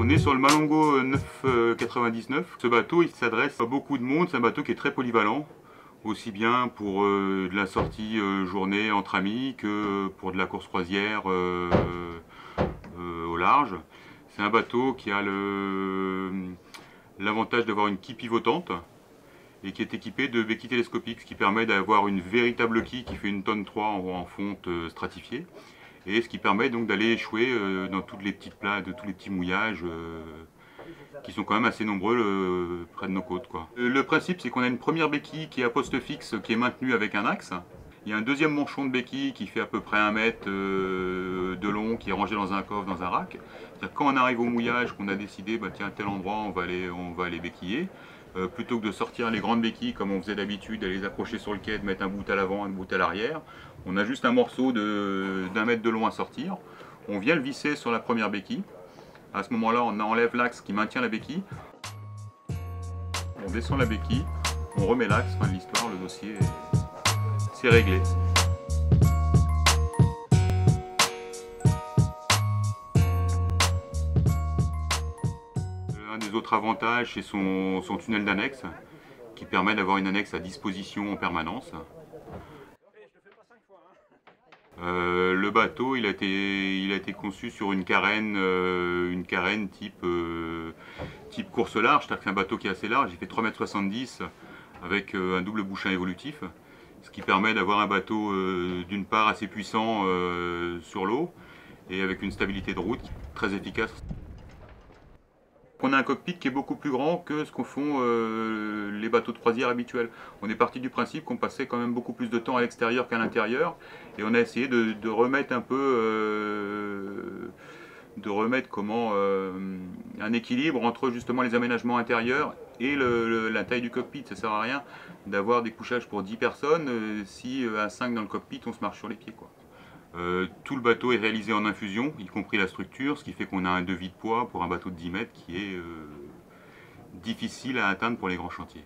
On est sur le Malongo 999. Ce bateau, il s'adresse à beaucoup de monde. C'est un bateau qui est très polyvalent, aussi bien pour de la sortie journée entre amis que pour de la course croisière au large. C'est un bateau qui a l'avantage d'avoir une quille pivotante et qui est équipé de béquilles télescopiques, ce qui permet d'avoir une véritable quille qui fait 1,3 tonne en fonte stratifiée, et ce qui permet donc d'aller échouer dans toutes les petites plages, de tous les petits mouillages qui sont quand même assez nombreux près de nos côtes, quoi. Le principe, c'est qu'on a une première béquille qui est à poste fixe, qui est maintenue avec un axe. Il y a un deuxième manchon de béquille qui fait à peu près 1 mètre de long, qui est rangé dans un coffre, dans un rack. Quand on arrive au mouillage, qu'on a décidé, bah, tiens, à tel endroit, on va aller béquiller, plutôt que de sortir les grandes béquilles comme on faisait d'habitude, d'aller les accrocher sur le quai, de mettre un bout à l'avant, un bout à l'arrière, on a juste un morceau d'1 mètre de long à sortir. On vient le visser sur la première béquille. À ce moment-là, on enlève l'axe qui maintient la béquille. On descend la béquille, on remet l'axe, fin de l'histoire, le dossier, c'est réglé. Un des autres avantages, c'est son tunnel d'annexe, qui permet d'avoir une annexe à disposition en permanence. Le bateau, il a été conçu sur une carène type course large, c'est-à-dire que c'est un bateau qui est assez large, il fait 3,70 m avec un double bouchin évolutif, ce qui permet d'avoir un bateau d'une part assez puissant sur l'eau et avec une stabilité de route très efficace. On a un cockpit qui est beaucoup plus grand que ce qu'en font les bateaux de croisière habituels. On est parti du principe qu'on passait quand même beaucoup plus de temps à l'extérieur qu'à l'intérieur, et on a essayé de remettre un peu, un équilibre entre justement les aménagements intérieurs et la taille du cockpit. Ça sert à rien d'avoir des couchages pour 10 personnes si à 5 dans le cockpit on se marche sur les pieds, quoi. Tout le bateau est réalisé en infusion, y compris la structure, ce qui fait qu'on a un devis de poids pour un bateau de 10 mètres qui est difficile à atteindre pour les grands chantiers.